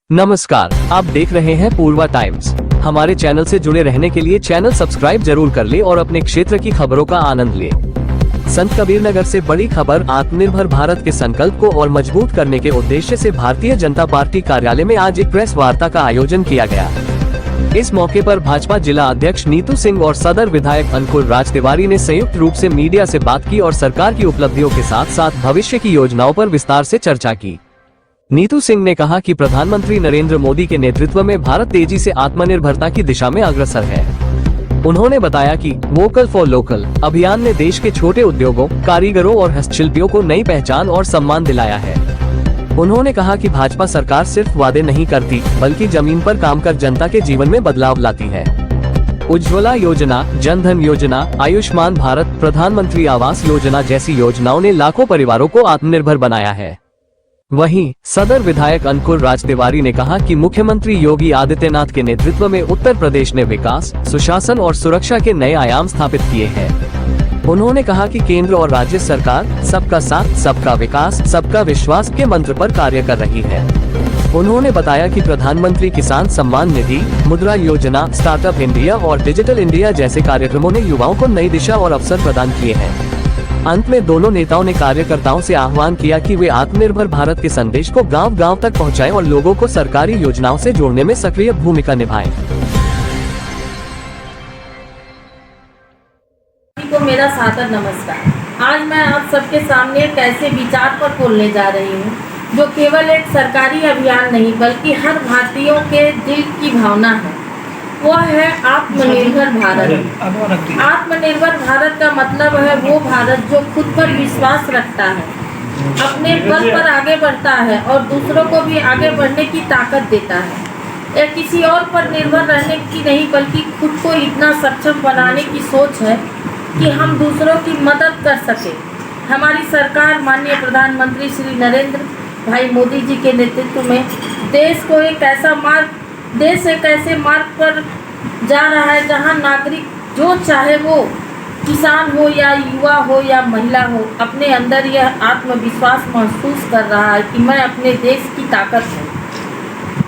नमस्कार, आप देख रहे हैं पूर्वा टाइम्स। हमारे चैनल से जुड़े रहने के लिए चैनल सब्सक्राइब जरूर कर ले और अपने क्षेत्र की खबरों का आनंद ले। संत कबीर नगर से बड़ी खबर। आत्मनिर्भर भारत के संकल्प को और मजबूत करने के उद्देश्य से भारतीय जनता पार्टी कार्यालय में आज एक प्रेस वार्ता का आयोजन किया गया। इस मौके पर भाजपा जिला अध्यक्ष नीतू सिंह और सदर विधायक अंकुर राज तिवारी ने संयुक्त रूप से मीडिया से बात की और सरकार की उपलब्धियों के साथ साथ भविष्य की योजनाओं पर विस्तार से चर्चा की। नीतू सिंह ने कहा कि प्रधानमंत्री नरेंद्र मोदी के नेतृत्व में भारत तेजी से आत्मनिर्भरता की दिशा में अग्रसर है। उन्होंने बताया कि वोकल फॉर लोकल अभियान ने देश के छोटे उद्योगों, कारीगरों और हस्तशिल्पियों को नई पहचान और सम्मान दिलाया है। उन्होंने कहा कि भाजपा सरकार सिर्फ वादे नहीं करती बल्कि जमीन पर काम कर जनता के जीवन में बदलाव लाती है। उज्ज्वला योजना, जन धन योजना, आयुष्मान भारत, प्रधानमंत्री आवास योजना जैसी योजनाओं ने लाखों परिवारों को आत्मनिर्भर बनाया है। वहीं सदर विधायक अंकुर राज तिवारी ने कहा कि मुख्यमंत्री योगी आदित्यनाथ के नेतृत्व में उत्तर प्रदेश ने विकास, सुशासन और सुरक्षा के नए आयाम स्थापित किए हैं। उन्होंने कहा कि केंद्र और राज्य सरकार सबका साथ, सबका विकास, सबका विश्वास के मंत्र पर कार्य कर रही है। उन्होंने बताया कि प्रधानमंत्री किसान सम्मान निधि, मुद्रा योजना, स्टार्टअप इंडिया और डिजिटल इंडिया जैसे कार्यक्रमों ने युवाओं को नई दिशा और अवसर प्रदान किए हैं। अंत में दोनों नेताओं ने कार्यकर्ताओं से आह्वान किया कि वे आत्मनिर्भर भारत के संदेश को गांव-गांव तक पहुंचाएं और लोगों को सरकारी योजनाओं से जोड़ने में सक्रिय भूमिका निभाएं। को मेरा सादर नमस्कार। आज मैं आप सबके सामने एक ऐसे विचार पर बोलने जा रही हूँ जो केवल एक सरकारी अभियान नहीं बल्कि हर भारतीयों के दिल की भावना है। वह है आत्मनिर्भर भारत। आत्मनिर्भर भारत का मतलब है वो भारत जो खुद पर विश्वास रखता है, अपने बल पर आगे बढ़ता है और दूसरों को भी आगे बढ़ने की ताकत देता है। यह किसी और पर निर्भर रहने की नहीं बल्कि खुद को इतना सक्षम बनाने की सोच है कि हम दूसरों की मदद कर सके। हमारी सरकार माननीय प्रधानमंत्री श्री नरेंद्र भाई मोदी जी के नेतृत्व में देश एक ऐसे मार्ग पर जा रहा है जहां नागरिक जो चाहे वो किसान हो या युवा हो या महिला हो, अपने अंदर यह आत्मविश्वास महसूस कर रहा है कि मैं अपने देश की ताकत हूँ।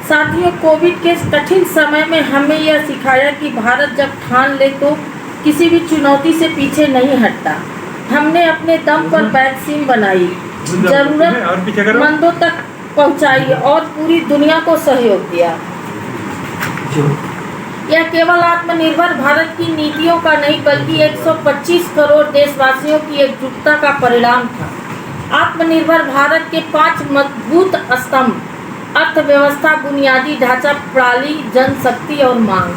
साथियों, कोविड के कठिन समय में हमें यह सिखाया कि भारत जब ठान ले तो किसी भी चुनौती से पीछे नहीं हटता। हमने अपने दम पर वैक्सीन बनाई, जरूरतमंदों तक पहुँचाई और पूरी दुनिया को सहयोग दिया। यह केवल आत्मनिर्भर भारत की नीतियों का नहीं बल्कि 125 करोड़ देशवासियों की एकजुटता का परिणाम था। आत्मनिर्भर भारत के 5 मजबूत स्तंभ: अर्थव्यवस्था, बुनियादी ढांचा, प्रणाली, जनशक्ति और मांग,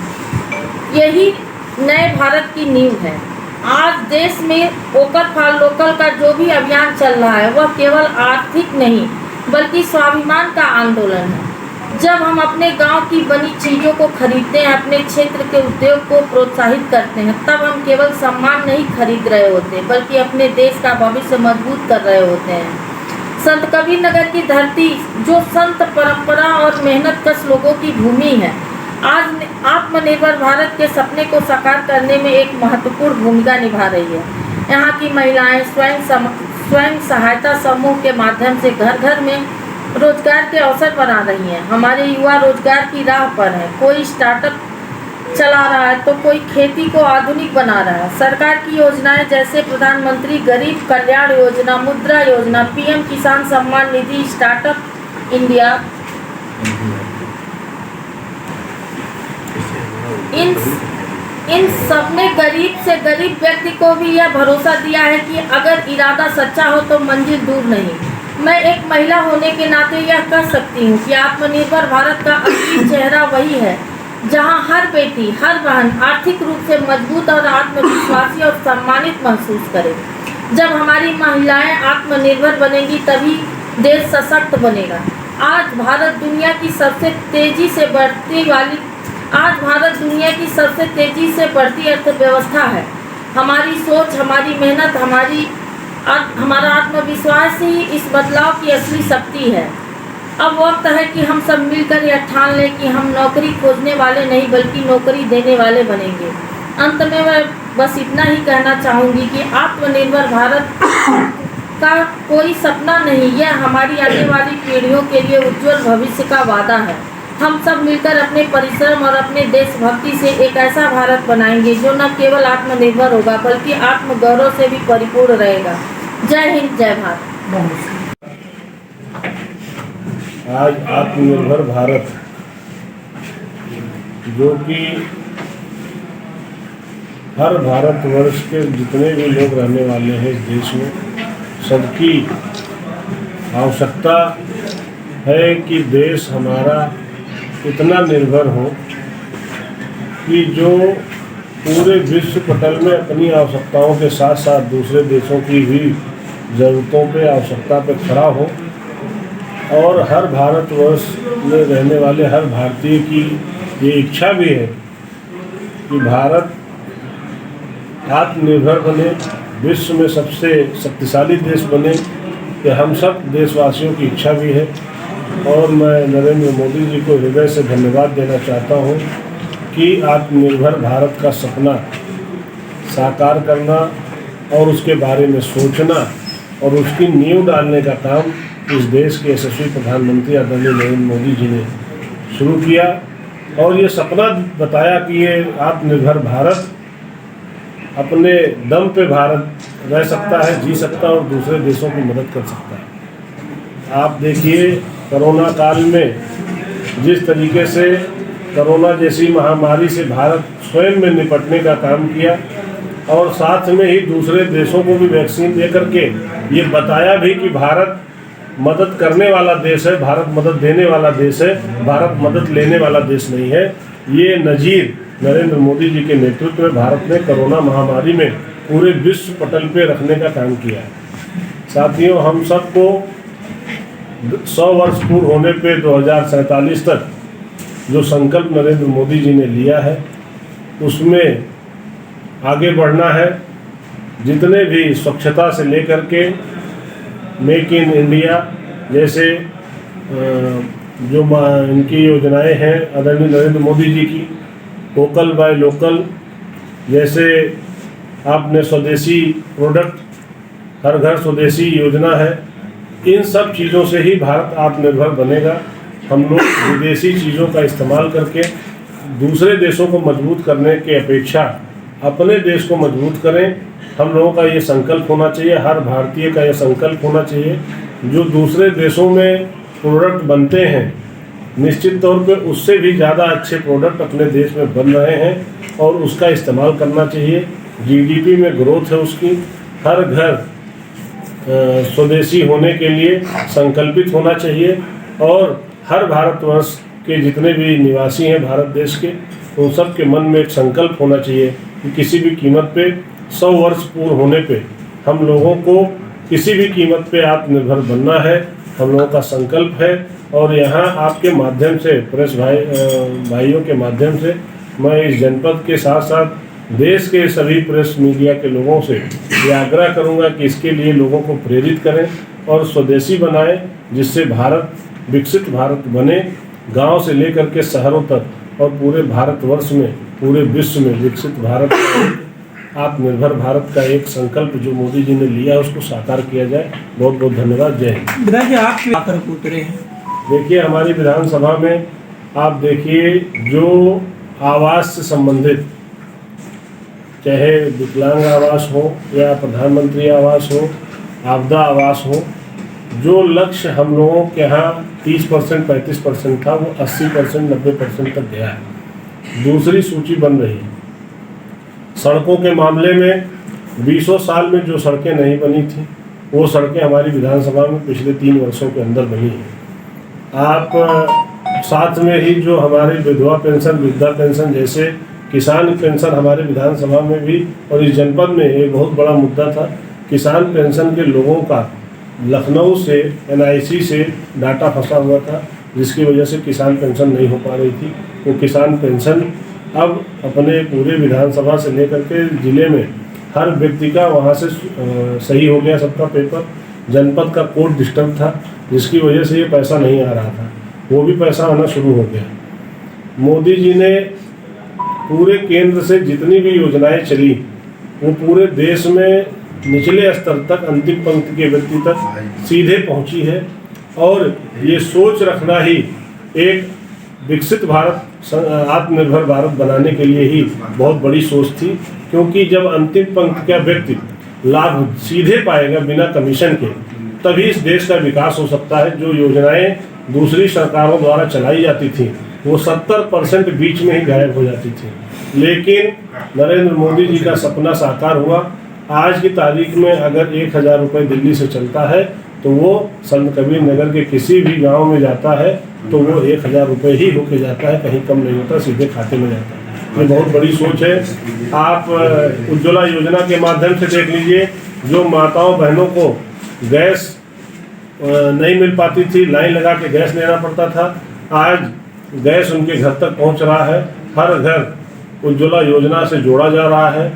यही नए भारत की नींव है। आज देश में वोकल फॉर लोकल का जो भी अभियान चल रहा है वह केवल आर्थिक नहीं बल्कि स्वाभिमान का आंदोलन है। जब हम अपने गांव की बनी चीज़ों को खरीदते हैं, अपने क्षेत्र के उद्योग को प्रोत्साहित करते हैं, तब हम केवल सम्मान नहीं खरीद रहे होते बल्कि अपने देश का भविष्य मजबूत कर रहे होते हैं। संत कबीर नगर की धरती जो संत परंपरा और मेहनतकश लोगों की भूमि है, आज आत्मनिर्भर भारत के सपने को साकार करने में एक महत्वपूर्ण भूमिका निभा रही है। यहाँ की महिलाएं स्वयं सहायता समूह के माध्यम से घर घर में रोजगार के अवसर बना रही हैं। हमारे युवा रोजगार की राह पर है, कोई स्टार्टअप चला रहा है तो कोई खेती को आधुनिक बना रहा है। सरकार की योजनाएं जैसे प्रधानमंत्री गरीब कल्याण योजना, मुद्रा योजना, पीएम किसान सम्मान निधि, स्टार्टअप इंडिया, इन सब ने गरीब से गरीब व्यक्ति को भी यह भरोसा दिया है कि अगर इरादा सच्चा हो तो मंजिल दूर नहीं। मैं एक महिला होने के नाते यह कह सकती हूँ कि आत्मनिर्भर भारत का असली चेहरा वही है जहाँ हर बेटी, हर बहन आर्थिक रूप से मजबूत और आत्मविश्वासी और सम्मानित महसूस करे। जब हमारी महिलाएं आत्मनिर्भर बनेंगी तभी देश सशक्त बनेगा। आज भारत दुनिया की सबसे तेजी से बढ़ती अर्थव्यवस्था है। हमारी सोच, हमारी मेहनत, हमारा आत्मविश्वास ही इस बदलाव की असली शक्ति है। अब वक्त है कि हम सब मिलकर यह ठान लें कि हम नौकरी खोजने वाले नहीं बल्कि नौकरी देने वाले बनेंगे। अंत में मैं बस इतना ही कहना चाहूँगी कि आत्मनिर्भर भारत का कोई सपना नहीं, यह हमारी आने वाली पीढ़ियों के लिए उज्जवल भविष्य का वादा है। हम सब मिलकर अपने परिश्रम और अपने देशभक्ति से एक ऐसा भारत बनाएंगे जो न केवल आत्मनिर्भर होगा बल्कि आत्मगौरव से भी परिपूर्ण रहेगा। जय हिंद, जय भारत। आज आत्मनिर्भर भारत जो कि हर भारतवर्ष के जितने भी लोग रहने वाले हैं इस देश में, सबकी आवश्यकता है कि देश हमारा इतना निर्भर हो कि जो पूरे विश्व पटल में अपनी आवश्यकताओं के साथ साथ दूसरे देशों की भी ज़रूरतों पे, आवश्यकता पे खड़ा हो। और हर भारतवर्ष में रहने वाले हर भारतीय की ये इच्छा भी है कि भारत आत्मनिर्भर बने, विश्व में सबसे शक्तिशाली देश बने। ये हम सब देशवासियों की इच्छा भी है और मैं नरेंद्र मोदी जी को हृदय से धन्यवाद देना चाहता हूँ कि आत्मनिर्भर भारत का सपना साकार करना और उसके बारे में सोचना और उसकी नींव डालने का काम इस देश के यशस्वी प्रधानमंत्री आदरणीय नरेंद्र मोदी जी ने शुरू किया और ये सपना बताया कि ये आत्मनिर्भर भारत अपने दम पे भारत रह सकता है, जी सकता है और दूसरे देशों की मदद कर सकता है। आप देखिए कोरोना काल में जिस तरीके से कोरोना जैसी महामारी से भारत स्वयं में निपटने का काम किया और साथ में ही दूसरे देशों को भी वैक्सीन दे करके ये बताया भी कि भारत मदद करने वाला देश है, भारत मदद देने वाला देश है, भारत मदद लेने वाला देश नहीं है। ये नज़ीर नरेंद्र मोदी जी के नेतृत्व में भारत ने कोरोना महामारी में पूरे विश्व पटल पे रखने का काम किया है। साथियों, हम सबको 100 वर्ष पूर्ण होने पे 2047 तक जो संकल्प नरेंद्र मोदी जी ने लिया है उसमें आगे बढ़ना है। जितने भी स्वच्छता से लेकर के मेक इन इंडिया जैसे जो इनकी योजनाएं हैं आदरणीय नरेंद्र मोदी जी की, वोकल बाय लोकल, जैसे आपने स्वदेशी प्रोडक्ट हर घर स्वदेशी योजना है, इन सब चीज़ों से ही भारत आत्मनिर्भर बनेगा। हम लोग विदेशी चीज़ों का इस्तेमाल करके दूसरे देशों को मजबूत करने के अपेक्षा अपने देश को मजबूत करें। हम लोगों का ये संकल्प होना चाहिए, हर भारतीय का ये संकल्प होना चाहिए। जो दूसरे देशों में प्रोडक्ट बनते हैं निश्चित तौर पे उससे भी ज़्यादा अच्छे प्रोडक्ट अपने देश में बन रहे हैं और उसका इस्तेमाल करना चाहिए। जीडीपी में ग्रोथ है उसकी। हर घर स्वदेशी होने के लिए संकल्पित होना चाहिए और हर भारतवर्ष के जितने भी निवासी हैं भारत देश के, उन सब के मन में एक संकल्प होना चाहिए कि किसी भी कीमत पे 100 वर्ष पूर्ण होने पे हम लोगों को किसी भी कीमत पे आत्मनिर्भर बनना है, हम लोगों का संकल्प है। और यहाँ आपके माध्यम से, प्रेस भाइयों के माध्यम से मैं इस जनपद के साथ साथ देश के सभी प्रेस मीडिया के लोगों से ये आग्रह करूँगा कि इसके लिए लोगों को प्रेरित करें और स्वदेशी बनाएं, जिससे भारत विकसित भारत बने, गांव से लेकर के शहरों तक और पूरे भारतवर्ष में, पूरे विश्व में विकसित भारत, आत्मनिर्भर भारत का एक संकल्प जो मोदी जी ने लिया उसको साकार किया जाए। बहुत बहुत धन्यवाद। जय हिंद। विधायक आप आकर उतरे हैं, देखिए हमारी विधानसभा में आप देखिए जो आवास से संबंधित, चाहे विकलांग आवास हो या प्रधानमंत्री आवास हो, आपदा आवास हो, जो लक्ष्य हम लोगों के यहाँ 30% 35% था वो 80% 90% तक गया है। दूसरी सूची बन रही है। सड़कों के मामले में 20 साल में जो सड़कें नहीं बनी थी वो सड़कें हमारी विधानसभा में पिछले 3 वर्षों के अंदर बनी हैं। आप साथ में ही जो हमारे विधवा पेंशन, वृद्धा पेंशन जैसे किसान पेंशन हमारे विधानसभा में भी और इस जनपद में एक बहुत बड़ा मुद्दा था। किसान पेंशन के लोगों का लखनऊ से NIC से डाटा फंसा हुआ था जिसकी वजह से किसान पेंशन नहीं हो पा रही थी। वो किसान पेंशन अब अपने पूरे विधानसभा से लेकर के ज़िले में हर व्यक्ति का वहाँ से सही हो गया सबका पेपर। जनपद का कोड डिस्टर्ब था जिसकी वजह से ये पैसा नहीं आ रहा था, वो भी पैसा आना शुरू हो गया। मोदी जी ने पूरे केंद्र से जितनी भी योजनाएं चली वो पूरे देश में निचले स्तर तक, अंतिम पंक्ति के व्यक्ति तक सीधे पहुंची है। और ये सोच रखना ही एक विकसित भारत, आत्मनिर्भर भारत बनाने के लिए ही बहुत बड़ी सोच थी, क्योंकि जब अंतिम पंक्ति का व्यक्ति लाभ सीधे पाएगा बिना कमीशन के, तभी इस देश का विकास हो सकता है। जो योजनाएं दूसरी सरकारों द्वारा चलाई जाती थी वो 70% बीच में ही गायब हो जाती थी, लेकिन नरेंद्र मोदी जी का सपना साकार हुआ। आज की तारीख में अगर 1000 रुपये दिल्ली से चलता है तो वो संत कबीर नगर के किसी भी गांव में जाता है तो वो 1000 रुपये ही होके जाता है, कहीं कम नहीं होता, सीधे खाते में जाता है। ये बहुत बड़ी सोच है। आप उज्ज्वला योजना के माध्यम से देख लीजिए, जो माताओं बहनों को गैस नहीं मिल पाती थी, लाइन लगा के गैस लेना पड़ता था, आज गैस उनके घर तक पहुंच रहा है। हर घर उज्ज्वला योजना से जोड़ा जा रहा है।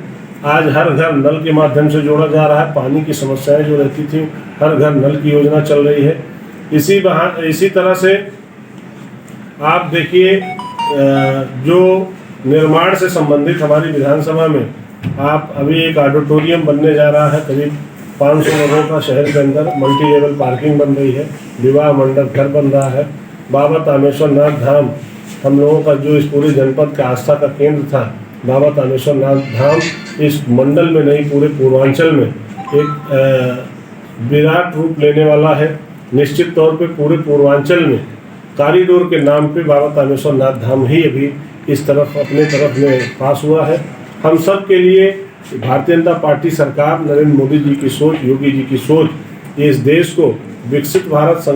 आज हर घर नल के माध्यम से जोड़ा जा रहा है। पानी की समस्याएं जो रहती थी, हर घर नल की योजना चल रही है। इसी तरह से आप देखिए, जो निर्माण से संबंधित हमारी विधानसभा में आप अभी एक ऑडिटोरियम बनने जा रहा है, करीब 500 लोगों का शहर के अंदर मल्टी लेवल पार्किंग बन रही है, विवाह मंडप घर बन रहा है। बाबा तामेश्वर नाथ धाम, हम लोगों का जो इस पूरे जनपद का आस्था का केंद्र था, बाबा तामेश्वर नाथ धाम इस मंडल में नहीं पूरे पूर्वांचल में एक विराट रूप लेने वाला है। निश्चित तौर पे पूरे पूर्वांचल में कॉरिडोर के नाम पे बाबा तामेश्वर नाथ धाम ही अभी इस तरफ अपने तरफ में पास हुआ है। हम सब के लिए भारतीय जनता पार्टी सरकार, नरेंद्र मोदी जी की सोच, योगी जी की सोच, इस देश को विकसित भारत